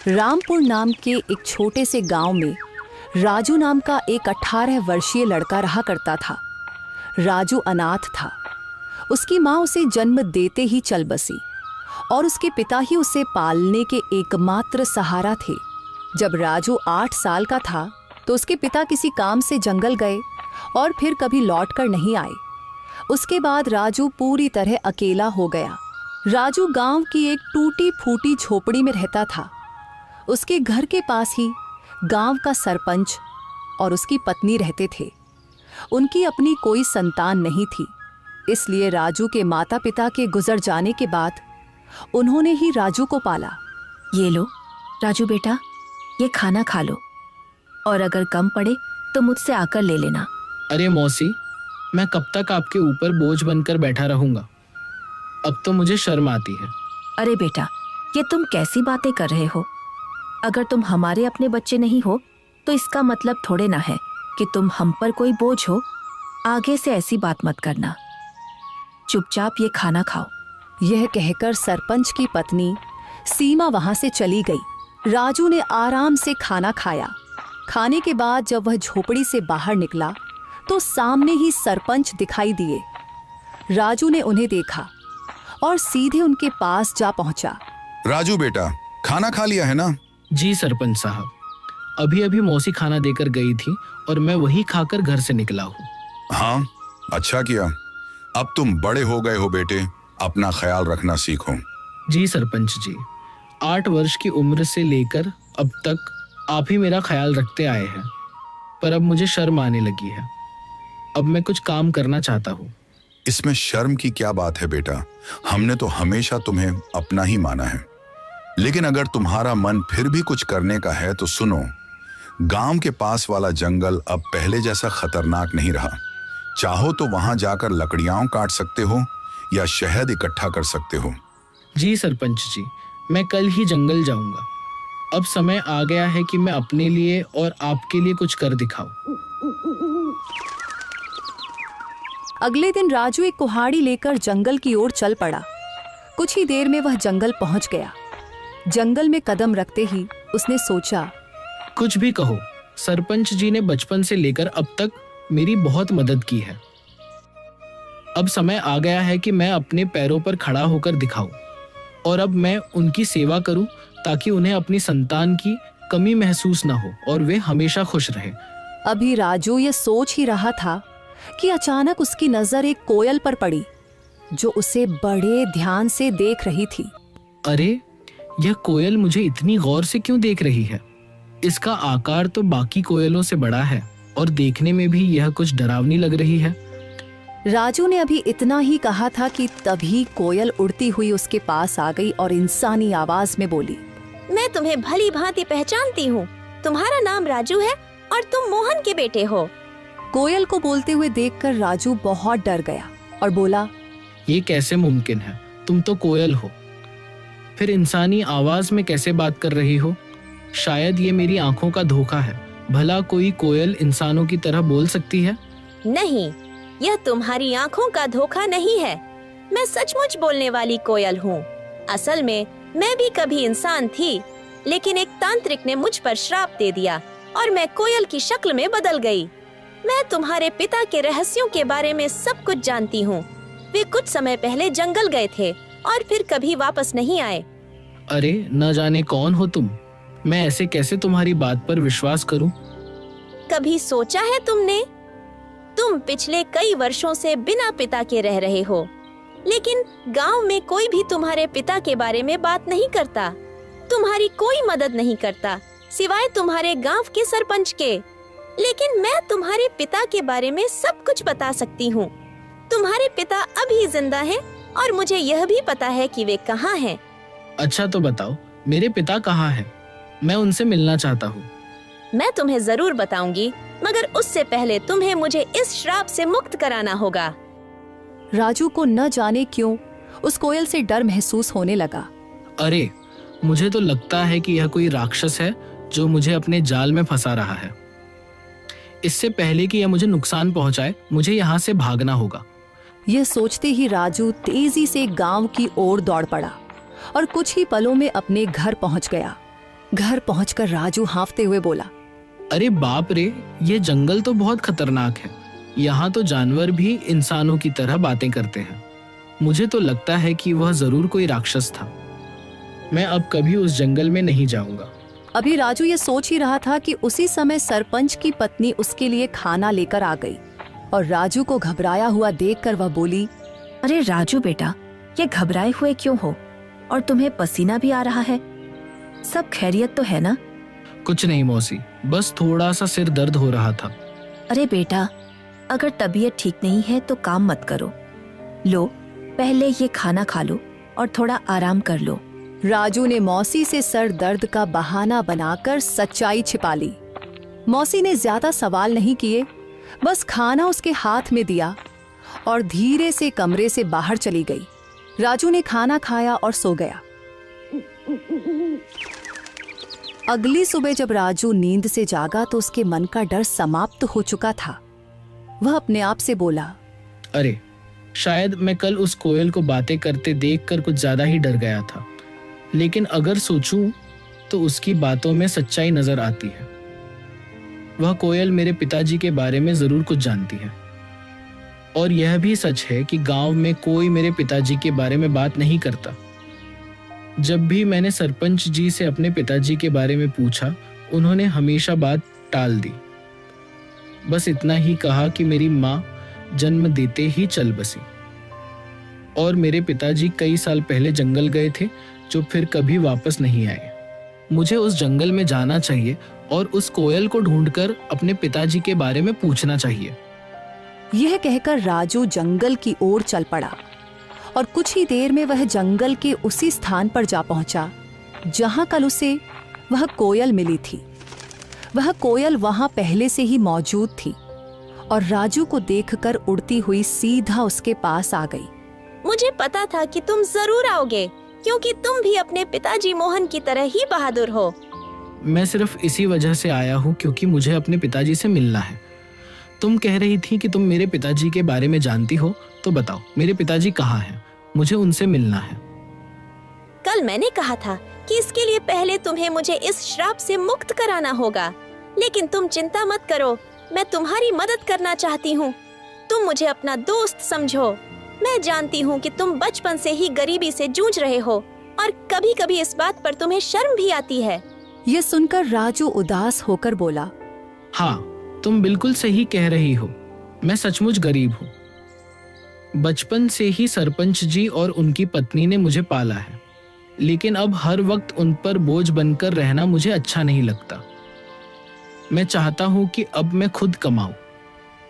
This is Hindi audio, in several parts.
रामपुर नाम के एक छोटे से गांव में राजू नाम का एक 18 वर्षीय लड़का रहा करता था। राजू अनाथ था। उसकी माँ उसे जन्म देते ही चल बसी और उसके पिता ही उसे पालने के एकमात्र सहारा थे। जब राजू 8 साल का था तो उसके पिता किसी काम से जंगल गए और फिर कभी लौट कर नहीं आए। उसके बाद राजू पूरी तरह अकेला हो गया। राजू गांव की एक टूटी फूटी झोपड़ी में रहता था। उसके घर के पास ही गांव का सरपंच और उसकी पत्नी रहते थे। उनकी अपनी कोई संतान नहीं थी, इसलिए राजू के माता पिता के गुजर जाने के बाद उन्होंने ही राजू को पाला। ये लो राजू बेटा, ये खाना खा लो और अगर कम पड़े तो मुझसे आकर ले लेना। अरे मौसी, मैं कब तक आपके ऊपर बोझ बनकर बैठा रहूंगा? अब तो मुझे शर्म आती है। अरे बेटा, ये तुम कैसी बातें कर रहे हो? अगर तुम हमारे अपने बच्चे नहीं हो तो इसका मतलब थोड़े ना है कि तुम हम पर कोई बोझ हो। आगे से ऐसी बात मत करना। चुपचाप ये खाना खाओ। यह कहकर सरपंच की पत्नी सीमा वहां से चली गई। राजू ने आराम से खाना खाया। खाने के बाद जब वह झोपड़ी से बाहर निकला तो सामने ही सरपंच दिखाई दिए। राजू ने उन्हें देखा और सीधे उनके पास जा पहुंचा। राजू बेटा, खाना खा लिया है ना? जी सरपंच साहब, अभी अभी मौसी खाना देकर गई थी और मैं वही खाकर घर से निकला हूँ। हाँ, अच्छा किया। अब तुम बड़े हो गए हो बेटे, अपना ख्याल रखना सीखो। जी सरपंच जी, 8 वर्ष की उम्र से लेकर अब तक आप ही मेरा ख्याल रखते आए हैं, पर अब मुझे शर्म आने लगी है। अब मैं कुछ काम करना चाहता हूँ। इसमें शर्म की क्या बात है बेटा? हमने तो हमेशा तुम्हें अपना ही माना है। लेकिन अगर तुम्हारा मन फिर भी कुछ करने का है तो सुनो, गांव के पास वाला जंगल अब पहले जैसा खतरनाक नहीं रहा। चाहो तो वहां जाकर लकड़ियां काट सकते हो या शहद इकट्ठा कर सकते हो। जी सरपंच जी, मैं कल ही जंगल जाऊंगा। अब समय आ गया है कि मैं अपने लिए और आपके लिए कुछ कर दिखाऊं। अगले दिन राजू एक कुल्हाड़ी लेकर जंगल की ओर चल पड़ा। कुछ ही देर में वह जंगल पहुंच गया। जंगल में कदम रखते ही उसने सोचा, कुछ भी कहो, सरपंच जी ने बचपन से लेकर अब तक मेरी बहुत मदद की है। अब समय आ गया है कि मैं अपने पैरों पर खड़ा होकर दिखाऊं और अब मैं उनकी सेवा करूं ताकि उन्हें अपनी संतान की कमी महसूस ना हो और वे हमेशा खुश रहें। अभी राजू ये सोच ही रहा था कि अचानक उसकी नजर एक कोयल पर पड़ी जो उसे बड़े ध्यान से देख रही थी। अरे, यह कोयल मुझे इतनी गौर से क्यों देख रही है? इसका आकार तो बाकी कोयलों से बड़ा है और देखने में भी यह कुछ डरावनी लग रही है। राजू ने अभी इतना ही कहा था कि तभी कोयल उड़ती हुई उसके पास आ गई और इंसानी आवाज में बोली, मैं तुम्हें भली भांति पहचानती हूँ। तुम्हारा नाम राजू है और तुम मोहन के बेटे हो। कोयल को बोलते हुए देखकर राजू बहुत डर गया और बोला, ये कैसे मुमकिन है? तुम तो कोयल हो, फिर इंसानी आवाज में कैसे बात कर रही हो? शायद ये मेरी आंखों का धोखा है। भला कोई कोयल इंसानों की तरह बोल सकती है? नहीं, यह तुम्हारी आंखों का धोखा नहीं है। मैं सचमुच बोलने वाली कोयल हूँ। असल में मैं भी कभी इंसान थी, लेकिन एक तांत्रिक ने मुझ पर श्राप दे दिया और मैं कोयल की शक्ल में बदल गई। मैं तुम्हारे पिता के रहस्यों के बारे में सब कुछ जानती हूँ। वे कुछ समय पहले जंगल गए थे और फिर कभी वापस नहीं आए। अरे, न जाने कौन हो तुम। मैं ऐसे कैसे तुम्हारी बात पर विश्वास करूं? कभी सोचा है तुमने? तुम पिछले कई वर्षों से बिना पिता के रह रहे हो, लेकिन गांव में कोई भी तुम्हारे पिता के बारे में बात नहीं करता। तुम्हारी कोई मदद नहीं करता सिवाय तुम्हारे गांव के सरपंच के। लेकिन मैं तुम्हारे पिता के बारे में सब कुछ बता सकती हूँ। तुम्हारे पिता अभी जिंदा हैं और मुझे यह भी पता है कि वे कहाँ हैं। अच्छा तो बताओ, मेरे पिता कहाँ हैं? मैं उनसे मिलना चाहता हूँ। मैं तुम्हें जरूर बताऊंगी, मगर उससे पहले तुम्हें मुझे इस श्राप से मुक्त कराना होगा। राजू को न जाने क्यों उस कोयल से डर महसूस होने लगा। अरे, मुझे तो लगता है कि यह कोई राक्षस है जो मुझे अपने जाल में फंसा रहा है। इससे पहले कि यह मुझे नुकसान पहुंचाए, मुझे यहाँ से भागना होगा। यह सोचते ही राजू तेजी से गांव की ओर दौड़ पड़ा और कुछ ही पलों में अपने घर पहुंच गया। घर पहुंचकर राजू हांफते हुए बोला, अरे बाप रे, ये जंगल तो बहुत खतरनाक है। यहाँ तो जानवर भी इंसानों की तरह बातें करते हैं। मुझे तो लगता है कि वह जरूर कोई राक्षस था। मैं अब कभी उस जंगल में नहीं जाऊंगा। अभी राजू ये सोच ही रहा था कि उसी समय सरपंच की पत्नी उसके लिए खाना लेकर आ गई और राजू को घबराया हुआ देखकर वह बोली, अरे राजू बेटा, ये घबराए हुए क्यों हो? और तुम्हें पसीना भी आ रहा है। सब खैरियत तो है ना? कुछ नहीं मौसी, बस थोड़ा सा सिर दर्द हो रहा था। अरे बेटा, अगर तबीयत ठीक नहीं है तो काम मत करो। लो, पहले ये खाना खा लो और थोड़ा आराम कर लो। राजू ने मौसी से सर दर्द का बहाना बनाकर सच्चाई छिपा ली। मौसी ने ज्यादा सवाल नहीं किए, बस खाना उसके हाथ में दिया और धीरे से कमरे से बाहर चली गई। राजू ने खाना खाया और सो गया। अगली सुबह जब राजू नींद से जागा तो उसके मन का डर समाप्त हो चुका था। वह अपने आप से बोला, अरे शायद मैं कल उस कोयल को बातें करते देखकर कुछ ज्यादा ही डर गया था, लेकिन अगर सोचूं तो उसकी बातों में सच्चाई नजर आती है। वह कोयल मेरे पिताजी के बारे में जरूर कुछ जानती है और यह भी सच है कि गांव में कोई मेरे पिताजी के बारे में बात नहीं करता। जब भी मैंने सरपंच जी से अपने पिताजी के बारे में पूछा, उन्होंने हमेशा बात टाल दी। बस इतना ही कहा कि मेरी माँ जन्म देते ही चल बसी और मेरे पिताजी कई साल पहले जंगल गए थे, जो फिर कभी वापस नहीं आए। मुझे उस जंगल में जाना चाहिए और उस कोयल को ढूंढकर अपने पिताजी के बारे में पूछना चाहिए। यह कहकर राजू जंगल की ओर चल पड़ा और कुछ ही देर में वह जंगल के उसी स्थान पर जा पहुंचा जहां कल उसे वह कोयल मिली थी। वह कोयल वहां पहले से ही मौजूद थी और राजू को देखकर उड़ती हुई सीधा उसके पास आ गई। मुझे पता था कि तुम जरूर आओगे, क्योंकि तुम भी अपने पिताजी मोहन की तरह ही बहादुर हो। मैं सिर्फ इसी वजह से आया हूँ क्योंकि मुझे अपने पिताजी से मिलना है। तुम कह रही थी कि तुम मेरे पिताजी के बारे में जानती हो, तो बताओ मेरे पिताजी कहाँ हैं? मुझे उनसे मिलना है। कल मैंने कहा था कि इसके लिए पहले तुम्हें मुझे इस श्राप से मुक्त कराना होगा, लेकिन तुम चिंता मत करो, मैं तुम्हारी मदद करना चाहती हूँ। तुम मुझे अपना दोस्त समझो। मैं जानती हूँ कि तुम बचपन से ही गरीबी से जूझ रहे हो और कभी-कभी इस बात पर तुम्हें शर्म भी आती है। यह सुनकर राजू उदास होकर बोला, हाँ, तुम बिल्कुल सही कह रही हो। मैं सचमुच गरीब हूँ। बचपन से ही सरपंच जी और उनकी पत्नी ने मुझे पाला है, लेकिन अब हर वक्त उन पर बोझ बनकर रहना मुझे अच्छा नहीं लगता। मैं चाहता हूँ कि अब मैं खुद कमाऊं,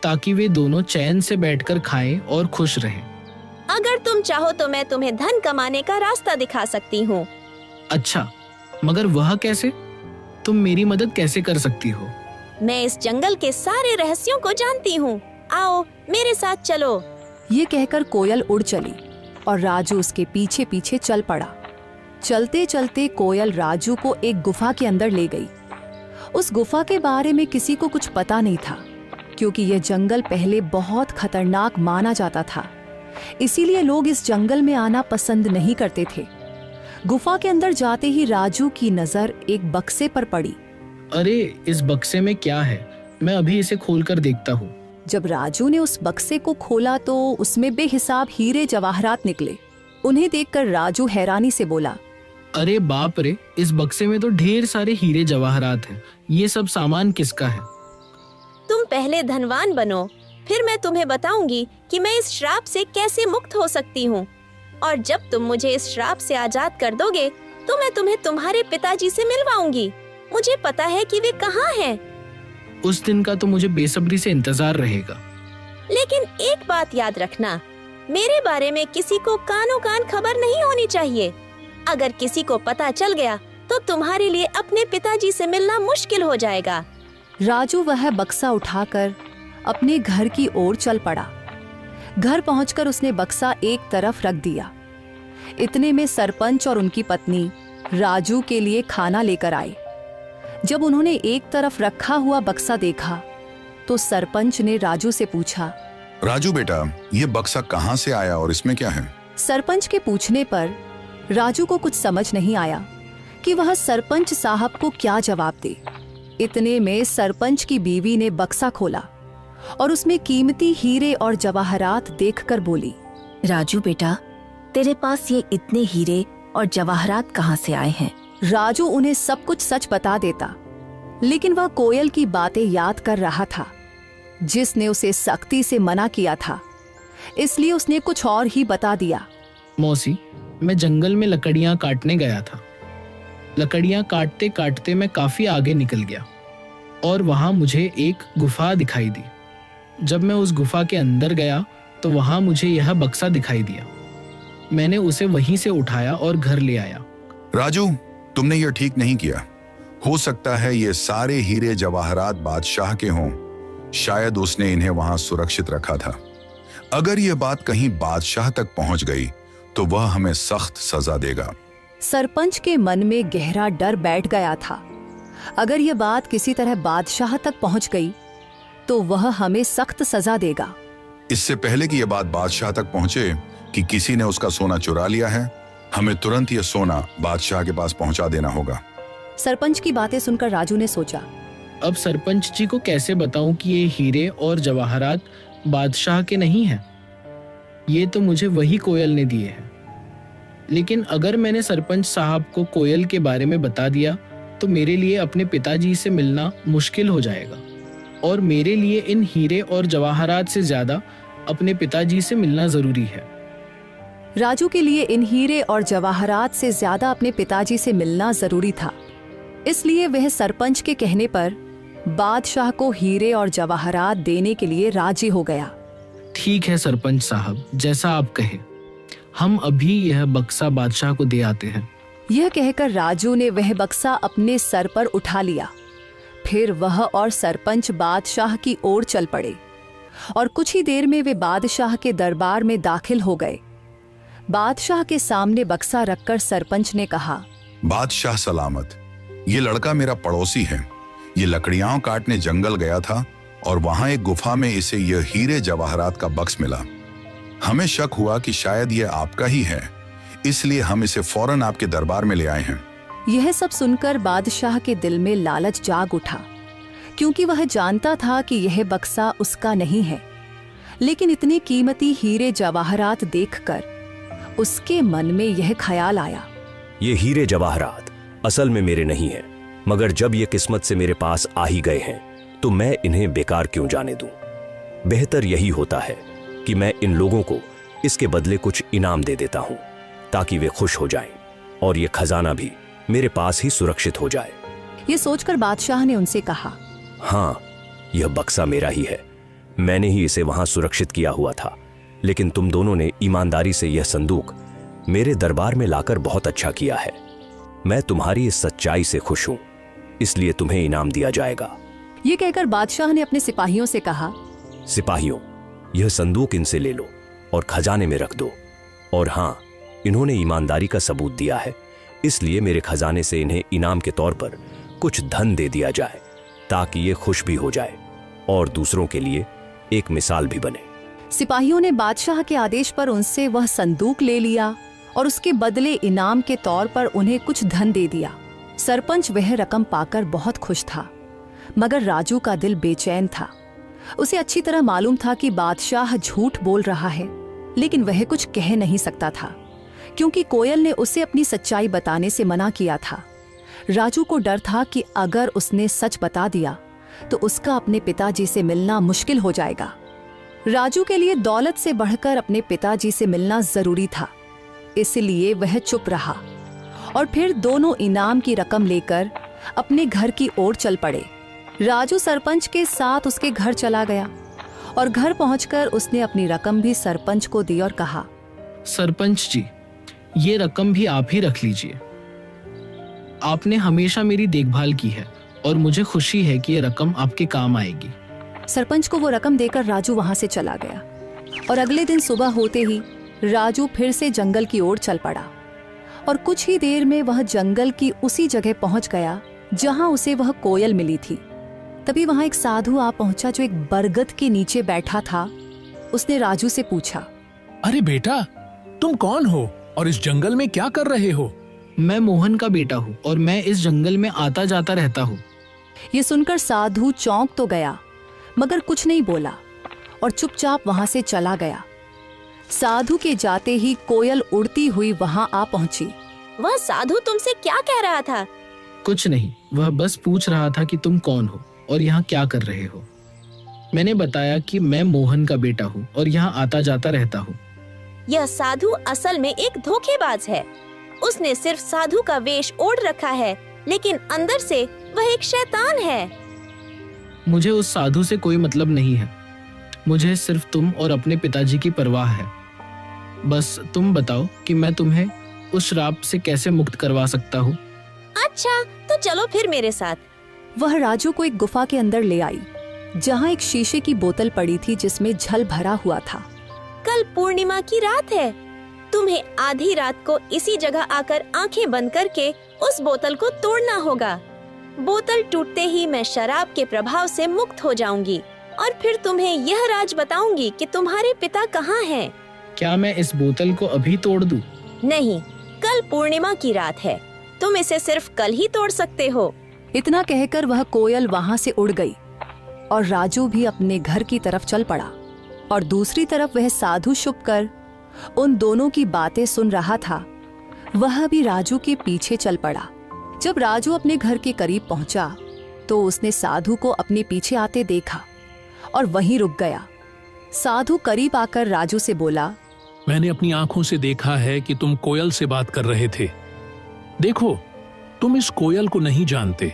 ताकि वे दोनों चैन से बैठकर खाएं और खुश रहें। अगर तुम चाहो तो मैं तुम्हें धन कमाने का रास्ता दिखा सकती हूँ। अच्छा, मगर वह कैसे? तुम मेरी मदद कैसे कर सकती हो? मैं इस जंगल के सारे रहस्यों को जानती हूँ। आओ मेरे साथ चलो। ये कहकर कोयल उड़ चली और राजू उसके पीछे पीछे चल पड़ा। चलते चलते कोयल राजू को एक गुफा के अंदर ले गई। उस गुफा के बारे में किसी को कुछ पता नहीं था, क्योंकि यह जंगल पहले बहुत खतरनाक माना जाता था। इसीलिए लोग इस जंगल में आना पसंद नहीं करते थे। गुफा के अंदर जाते ही राजू की नजर एक बक्से पर पड़ी। अरे, इस बक्से में क्या है? मैं अभी इसे खोलकर देखता हूँ। जब राजू ने उस बक्से को खोला तो उसमें बेहिसाब हीरे जवाहरात निकले। उन्हें देखकर राजू हैरानी से बोला, अरे बाप रे, इस बक्से में तो ढेर सारे हीरे जवाहरात हैं। ये सब सामान किसका है? तुम पहले धनवान बनो, फिर मैं तुम्हें बताऊंगी कि मैं इस श्राप से कैसे मुक्त हो सकती हूँ। और जब तुम मुझे इस श्राप से आजाद कर दोगे तो मैं तुम्हें तुम्हारे पिताजी से मिलवाऊंगी। मुझे पता है कि वे कहाँ हैं। उस दिन का तो मुझे बेसब्री से इंतजार रहेगा। लेकिन एक बात याद रखना, मेरे बारे में किसी को कानो कान खबर नहीं होनी चाहिए। अगर किसी को पता चल गया तो तुम्हारे लिए अपने पिताजी से मिलना मुश्किल हो जाएगा। राजू वह बक्सा उठाकर अपने घर की ओर चल पड़ा। घर पहुंचकर उसने बक्सा एक तरफ रख दिया। इतने में सरपंच और उनकी पत्नी राजू के लिए खाना लेकर आए। जब उन्होंने एक तरफ रखा हुआ बक्सा देखा तो सरपंच ने राजू से पूछा, राजू बेटा, ये बक्सा कहाँ से आया और इसमें क्या है? सरपंच के पूछने पर राजू को कुछ समझ नहीं आया, कि वह सरपंच साहब को क्या जवाब दे। इतने में सरपंच की बीवी ने बक्सा खोला और उसमें कीमती हीरे और जवाहरात देखकर बोली, राजू बेटा, तेरे पास ये इतने हीरे और जवाहरात कहाँ से आए हैं? राजू उन्हें सब कुछ सच बता देता, लेकिन वह कोयल की बातें याद कर रहा था जिसने उसे सख्ती से मना किया था, इसलिए उसने कुछ और ही बता दिया। मौसी, मैं जंगल में लकड़ियां काटने गया था। लकड़ियां काटते काटते मैं काफी आगे निकल गया और वहां मुझे एक गुफा दिखाई दी। जब मैं उस गुफा के अंदर गया तो वहां मुझे यह बक्सा दिखाई दिया। मैंने उसे वहीं से उठाया और घर ले आया। राजू, तुमने यह ठीक नहीं किया। हो सकता है ये सारे हीरे जवाहरात बादशाह के हों। शायद उसने इन्हें वहां सुरक्षित रखा था। अगर यह बात कहीं बादशाह तक पहुंच गई तो वह हमें सख्त सजा देगा। सरपंच के मन में गहरा डर बैठ गया था। अगर यह बात किसी तरह बादशाह तक पहुंच गई तो वह हमें सख्त सजा देगा। इससे पहले कि यह बात बादशाह तक पहुंचे कि किसी ने उसका सोना चुरा लिया है, हमें तुरंत यह सोना बादशाह के पास पहुंचा देना होगा। सरपंच की बातें सुनकर राजू ने सोचा, अब सरपंच जी को कैसे बताऊं कि ये हीरे और जवाहरात बादशाह के नहीं हैं? ये तो मुझे वही कोयल ने दिए हैं। लेकिन अगर मैंने सरपंच साहब को कोयल के बारे में बता दिया तो मेरे लिए अपने पिताजी से मिलना मुश्किल हो जाएगा और मेरे लिए इन हीरे और जवाहरात से ज्यादा अपने पिताजी से मिलना जरूरी है। राजू के लिए इन हीरे और जवाहरात से ज्यादा अपने पिताजी से मिलना जरूरी था, इसलिए वह सरपंच के कहने पर बादशाह को हीरे और जवाहरात देने के लिए राजी हो गया। ठीक है सरपंच साहब, जैसा आप कहे, हम अभी यह बक्सा बादशाह को दे आते हैं। यह कहकर राजू ने वह बक्सा अपने सर पर उठा लिया। फिर वह और सरपंच बादशाह की ओर चल पड़े और कुछ ही देर में वे बादशाह के दरबार में दाखिल हो गए। बादशाह के सामने बक्सा रखकर सरपंच ने कहा, बादशाह सलामत। ये लड़का मेरा पड़ोसी है। ये लकड़ियां काटने जंगल गया था और वहां एक गुफा में इसे यह हीरे जवाहरात का बक्स मिला। हमें शक हुआ कि शायद यह आपका ही है, इसलिए हम इसे फौरन आपके दरबार में ले आए हैं। यह सब सुनकर बादशाह के दिल में लालच जाग उठा, क्योंकि वह जानता था कि यह बक्सा उसका नहीं है। लेकिन इतने कीमती हीरे जवाहरात देखकर उसके मन में यह ख्याल आया, ये हीरे जवाहरात असल में मेरे नहीं हैं, मगर जब ये किस्मत से मेरे पास आ ही गए हैं तो मैं इन्हें बेकार क्यों जाने दूं। बेहतर यही होता है कि मैं इन लोगों को इसके बदले कुछ इनाम दे देता हूं ताकि वे खुश हो जाएं और ये खजाना भी मेरे पास ही सुरक्षित हो जाए। ये सोचकर बादशाह ने उनसे कहा, हाँ, यह बक्सा मेरा ही है। मैंने ही इसे वहां सुरक्षित किया हुआ था, लेकिन तुम दोनों ने ईमानदारी से यह संदूक मेरे दरबार में लाकर बहुत अच्छा किया है। मैं तुम्हारी इस सच्चाई से खुश हूं, इसलिए तुम्हें इनाम दिया जाएगा। ये कहकर बादशाह ने अपने सिपाहियों से कहा, सिपाहियों, यह संदूक इनसे ले लो और खजाने में रख दो। और हाँ, इन्होंने ईमानदारी का सबूत दिया है, इसलिए मेरे खजाने से इन्हें इनाम के तौर पर कुछ धन दे दिया जाए ताकि ये खुश भी हो जाए और दूसरों के लिए एक मिसाल भी बने। सिपाहियों ने बादशाह के आदेश पर उनसे वह संदूक ले लिया और उसके बदले इनाम के तौर पर उन्हें कुछ धन दे दिया। सरपंच वह रकम पाकर बहुत खुश था, मगर राजू का दिल बेचैन था। उसे अच्छी तरह मालूम था कि बादशाह झूठ बोल रहा है, लेकिन वह कुछ कह नहीं सकता था क्योंकि कोयल ने उसे अपनी सच्चाई बताने से मना किया था। राजू को डर था कि अगर उसने सच बता दिया तो उसका अपने पिताजी से मिलना मुश्किल हो जाएगा। राजू के लिए दौलत से बढ़कर अपने पिताजी से मिलना जरूरी था, इसलिए वह चुप रहा और फिर दोनों इनाम की रकम लेकर अपने घर की ओर चल पड़े। राजू सरपंच के साथ उसके घर चला गया और घर पहुंचकर उसने अपनी रकम भी सरपंच को दी और कहा, सरपंच जी, ये रकम भी आप ही रख लीजिए। आपने हमेशा मेरी देखभाल की है और मुझे खुशी है कि ये रकम आपके काम आएगी। सरपंच को वो रकम देकर राजू वहां से चला गया और अगले दिन सुबह होते ही राजू फिर से जंगल की ओर चल पड़ा और कुछ ही देर में वह जंगल की उसी जगह पहुंच गया जहां उसे वह कोयल मिली थी। तभी वहां एक साधु आ पहुंचा जो एक बरगद के नीचे बैठा था। उसने राजू से पूछा, अरे बेटा, तुम कौन हो और इस जंगल में क्या कर रहे हो? मैं मोहन का बेटा हूँ और मैं इस जंगल में आता जाता रहता हूँ। ये सुनकर साधु चौंक तो गया मगर कुछ नहीं बोला और चुपचाप वहां से चला गया। साधु के जाते ही कोयल उड़ती हुई वहां आ पहुंची। वह साधु तुमसे क्या कह रहा था? कुछ नहीं, वह बस पूछ रहा था कि तुम कौन हो और यहाँ क्या कर रहे हो। मैंने बताया कि मैं मोहन का बेटा हूँ और यहाँ आता जाता रहता हूँ। यह साधु असल में एक धोखेबाज है। उसने सिर्फ साधु का वेश ओढ़ रखा है, लेकिन अंदर से वह एक शैतान है। मुझे उस साधु से कोई मतलब नहीं है। मुझे सिर्फ तुम और अपने पिताजी की परवाह है। बस तुम बताओ कि मैं तुम्हें उस श्राप से कैसे मुक्त करवा सकता हूँ। अच्छा, तो चलो फिर मेरे साथ। वह राजू को एक गुफा के अंदर ले आई जहाँ एक शीशे की बोतल पड़ी थी जिसमें जल भरा हुआ था। कल पूर्णिमा की रात है। तुम्हें आधी रात को इसी जगह आकर आंखें बंद करके उस बोतल को तोड़ना होगा। बोतल टूटते ही मैं शराब के प्रभाव से मुक्त हो जाऊंगी और फिर तुम्हें यह राज बताऊंगी कि तुम्हारे पिता कहाँ हैं। क्या मैं इस बोतल को अभी तोड़ दूं? नहीं, कल पूर्णिमा की रात है। तुम इसे सिर्फ कल ही तोड़ सकते हो। इतना कहकर वह कोयल वहां से उड़ गई और राजू भी अपने घर की तरफ चल पड़ा और दूसरी तरफ वह साधु छुपकर उन दोनों की बातें सुन रहा था। वह भी राजू के पीछे चल पड़ा। जब राजू अपने घर के करीब पहुंचा तो उसने साधु को अपने पीछे आते देखा और वहीं रुक गया। साधु करीब आकर राजू से बोला, मैंने अपनी आंखों से देखा है कि तुम कोयल से बात कर रहे थे। देखो, तुम इस कोयल को नहीं जानते।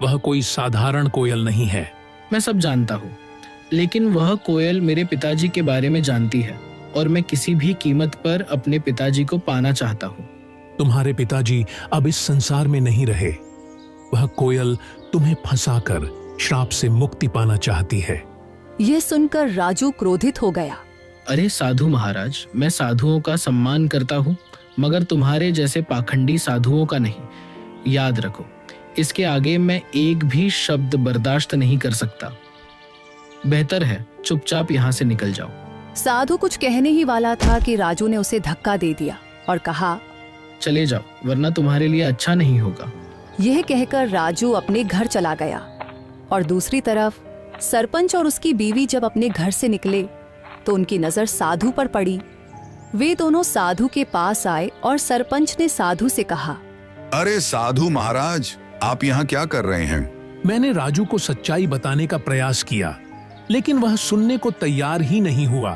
वह कोई साधारण कोयल नहीं है। मैं सब जानता हूँ, लेकिन वह कोयल मेरे पिताजी के बारे में जानती है और मैं किसी भी कीमत पर अपने पिताजी को पाना चाहता हूँ। तुम्हारे पिताजी अब इस संसार में नहीं रहे। वह कोयल तुम्हें फंसाकर श्राप से मुक्ति पाना चाहती है। यह सुनकर राजू क्रोधित हो गया। अरे साधु महाराज, मैं साधुओं का सम्मान करता हूँ मगर तुम्हारे जैसे पाखंडी साधुओं का नहीं। याद रखो, इसके आगे मैं एक भी शब्द बर्दाश्त नहीं कर सकता। बेहतर है चुपचाप यहाँ से निकल जाओ। साधु कुछ कहने ही वाला था कि राजू ने उसे धक्का दे दिया और कहा, चले जाओ वरना तुम्हारे लिए अच्छा नहीं होगा। यह कहकर राजू अपने घर चला गया और दूसरी तरफ सरपंच और उसकी बीवी जब अपने घर से निकले तो उनकी नजर साधु पर पड़ी। वे दोनों साधु के पास आए और सरपंच ने साधु से कहा, अरे साधु महाराज, आप यहाँ क्या कर रहे हैं? मैंने राजू को सच्चाई बताने का प्रयास किया, लेकिन वह सुनने को तैयार ही नहीं हुआ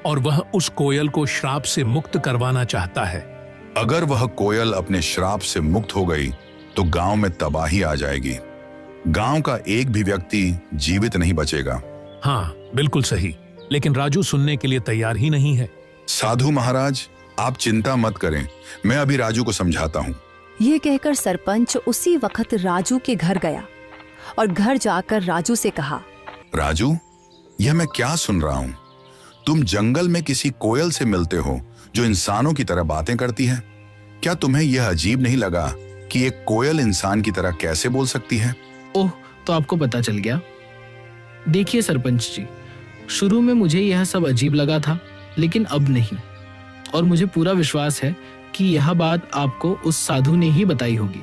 और वह उस कोयल को श्राप से मुक्त करवाना चाहता है। अगर वह कोयल अपने श्राप से मुक्त हो गई तो गांव में तबाही आ जाएगी। गांव का एक भी व्यक्ति जीवित नहीं बचेगा। हाँ, बिल्कुल सही, लेकिन राजू सुनने के लिए तैयार ही नहीं है। साधु महाराज, आप चिंता मत करें, मैं अभी राजू को समझाता हूँ। यह कहकर सरपंच उसी वक्त राजू के घर गया और घर जाकर राजू से कहा, राजू, यह मैं क्या सुन रहा हूँ? तुम जंगल में किसी कोयल से मिलते हो जो इंसानों की तरह बातें करती है। क्या तुम्हें यह अजीब नहीं लगा कि एक कोयल इंसान की तरह कैसे बोल सकती है? ओह, तो आपको पता चल गया। देखिए सरपंच जी, शुरू में मुझे यह सब अजीब लगा था, लेकिन अब नहीं। और मुझे पूरा विश्वास है कि यह बात आपको उस साधु ने ही बताई होगी।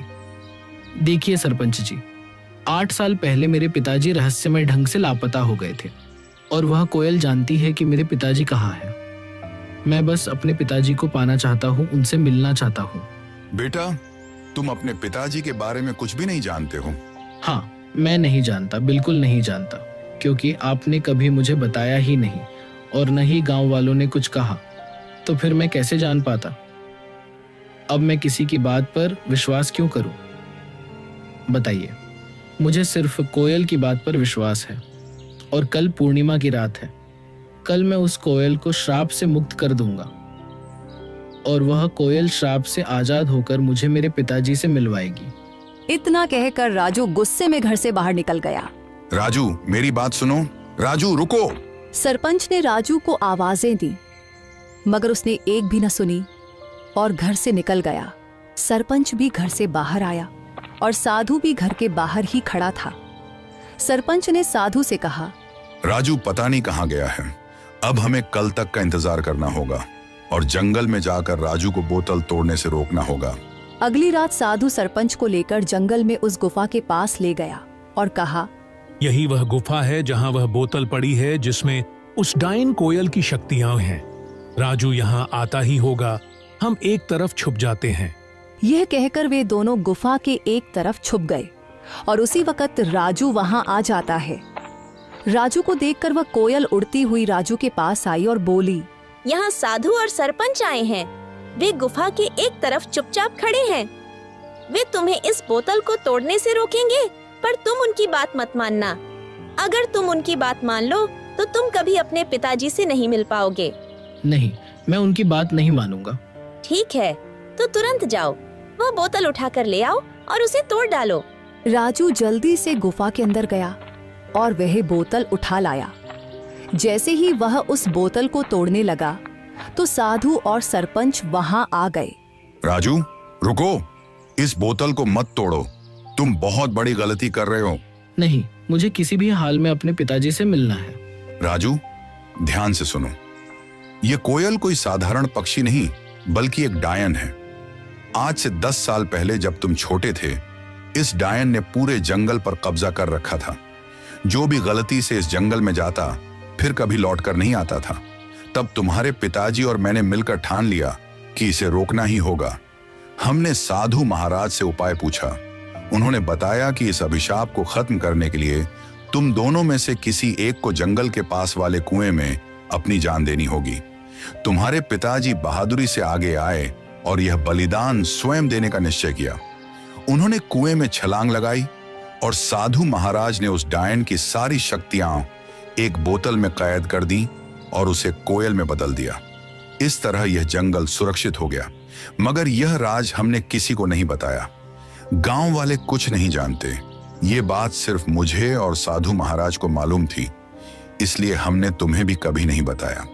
देखिए सरपंच जी, 8 साल पहले मेरे पिताजी रहस्यमय ढंग से लापता हो गए थे और वह कोयल जानती है कि मेरे पिताजी कहाँ हैं। मैं बस अपने पिताजी को पाना चाहता हूँ, उनसे मिलना चाहता हूँ। बेटा, तुम अपने पिताजी के बारे में कुछ भी नहीं जानते हो? हाँ, मैं नहीं जानता, बिल्कुल नहीं जानता, क्योंकि आपने कभी मुझे बताया ही नहीं और न ही गांव वालों ने कुछ कहा, तो फिर मैं कैसे जान पाता? अब मैं किसी की बात पर विश्वास क्यों करूं? बताइए। मुझे सिर्फ कोयल की बात पर विश्वास है और कल पूर्णिमा की रात है। कल मैं उस कोयल को श्राप से मुक्त कर दूंगा और वह कोयल श्राप से आजाद होकर मुझे मेरे पिताजी से मिलवाएगी। इतना कहकर राजू गुस्से में घर से बाहर निकल गया। राजू, मेरी बात सुनो। राजू, रुको। सरपंच ने राजू को आवाजें दी मगर उसने एक भी न सुनी और घर से निकल गया। सरपंच भी घर से बाहर आया और साधु भी घर के बाहर ही खड़ा था। सरपंच ने साधु से कहा, राजू पता नहीं कहाँ गया है। अब हमें कल तक का इंतजार करना होगा और जंगल में जाकर राजू को बोतल तोड़ने से रोकना होगा। अगली रात साधु सरपंच को लेकर जंगल में उस गुफा के पास ले गया और कहा, यही वह गुफा है जहां वह बोतल पड़ी है जिसमें उस डायन कोयल की शक्तियां हैं। राजू यहाँ आता ही होगा, हम एक तरफ छुप जाते हैं। यह कहकर वे दोनों गुफा के एक तरफ छुप गए और उसी वक्त राजू वहां आ जाता है। राजू को देखकर वह कोयल उड़ती हुई राजू के पास आई और बोली, यहाँ साधु और सरपंच आए हैं। वे गुफा के एक तरफ चुपचाप खड़े हैं। वे तुम्हें इस बोतल को तोड़ने से रोकेंगे, पर तुम उनकी बात मत मानना। अगर तुम उनकी बात मान लो तो तुम कभी अपने पिताजी से नहीं मिल पाओगे। नहीं, मैं उनकी बात नहीं मानूंगा। ठीक है, तो तुरंत जाओ, वह बोतल उठाकर ले आओ और उसे तोड़ डालो। राजू जल्दी से गुफा के अंदर गया और वह बोतल उठा लाया। जैसे ही वह उस बोतल को तोड़ने लगा तो साधु और सरपंच वहां आ गए। राजू रुको, इस बोतल को मत तोड़ो, तुम बहुत बड़ी गलती कर रहे हो। नहीं, मुझे किसी भी हाल में अपने पिताजी से मिलना है। राजू ध्यान से सुनो, ये कोयल कोई साधारण पक्षी नहीं बल्कि एक डायन है। आज से 10 साल पहले जब तुम छोटे थे, इस डायन ने पूरे जंगल पर कब्जा कर रखा था। जो भी गलती से इस जंगल में जाता फिर कभी लौट कर नहीं आता था। तब तुम्हारे पिताजी और मैंने मिलकर ठान लिया कि इसे रोकना ही होगा। हमने साधु महाराज से उपाय पूछा। उन्होंने बताया कि इस अभिशाप को खत्म करने के लिए तुम दोनों में से किसी एक को जंगल के पास वाले कुएं में अपनी जान देनी होगी। तुम्हारे पिताजी बहादुरी से आगे आए और यह बलिदान स्वयं देने का निश्चय किया। उन्होंने कुएं में छलांग लगाई और साधु महाराज ने उस डायन की सारी शक्तियां एक बोतल में कैद कर दी और उसे कोयल में बदल दिया। इस तरह यह जंगल सुरक्षित हो गया। मगर यह राज हमने किसी को नहीं बताया। गांव वाले कुछ नहीं जानते। ये बात सिर्फ मुझे और साधु महाराज को मालूम थी, इसलिए हमने तुम्हें भी कभी नहीं बताया।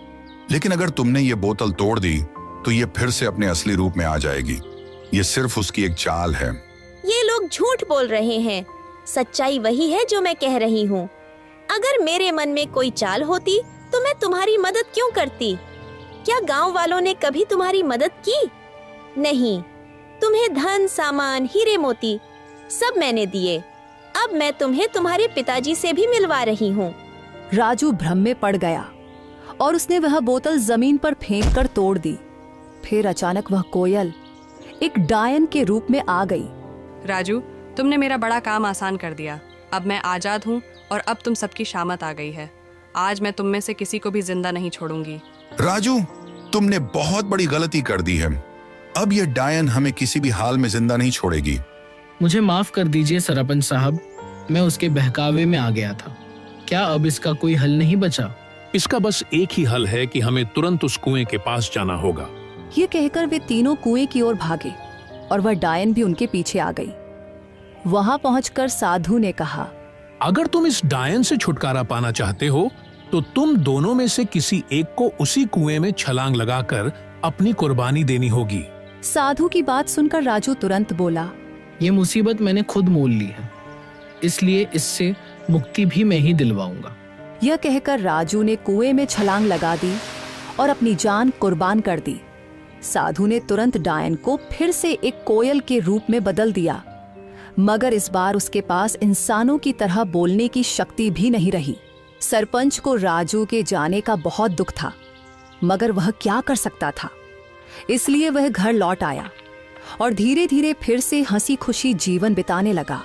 लेकिन अगर तुमने ये बोतल तोड़ दी तो ये फिर से अपने असली रूप में आ जाएगी। ये सिर्फ उसकी एक चाल है। ये लोग झूठ बोल रहे हैं। सच्चाई वही है जो मैं कह रही हूँ। अगर मेरे मन में कोई चाल होती तो मैं तुम्हारी मदद क्यों करती? क्या गांव वालों ने कभी तुम्हारी मदद की? नहीं। तुम्हें धन, सामान, हीरे मोती सब मैंने दिए। अब मैं तुम्हें तुम्हारे पिताजी से भी मिलवा रही हूँ। राजू भ्रम में पड़ गया और उसने वह बोतल जमीन पर फेंक कर तोड़ दी। फिर अचानक वह कोयल एक डायन के रूप में आ गई। राजू, तुमने मेरा बड़ा काम आसान कर दिया। अब मैं आजाद हूँ और अब तुम सबकी शामत आ गई है। आज मैं तुम में से किसी को भी जिंदा नहीं छोड़ूंगी। राजू, तुमने बहुत बड़ी गलती कर दी है। अब यह डायन हमें किसी भी हाल में जिंदा नहीं छोड़ेगी। मुझे माफ कर दीजिए सरपंच साहब, मैं उसके बहकावे में आ गया था। क्या अब इसका कोई हल नहीं बचा? इसका बस एक ही हल है कि हमें तुरंत उस कुएं के पास जाना होगा। ये कहकर वे तीनों कुएं की ओर भागे और वह डायन भी उनके पीछे आ गई। वहां पहुंचकर साधु ने कहा, अगर तुम इस डायन से छुटकारा पाना चाहते हो तो तुम दोनों में से किसी एक को उसी कुएं में छलांग लगाकर अपनी कुर्बानी देनी होगी। साधु की बात सुनकर राजू तुरंत बोला, ये मुसीबत मैंने खुद मोल ली है, इसलिए इससे मुक्ति भी मैं ही दिलवाऊंगा। यह कहकर राजू ने कुएं में छलांग लगा दी और अपनी जान कुर्बान कर दी। साधु ने तुरंत डायन को फिर से एक कोयल के रूप में बदल दिया, मगर इस बार उसके पास इंसानों की तरह बोलने की शक्ति भी नहीं रही। सरपंच को राजू के जाने का बहुत दुख था, मगर वह क्या कर सकता था। इसलिए वह घर लौट आया और धीरे धीरे फिर से हंसी खुशी जीवन बिताने लगा।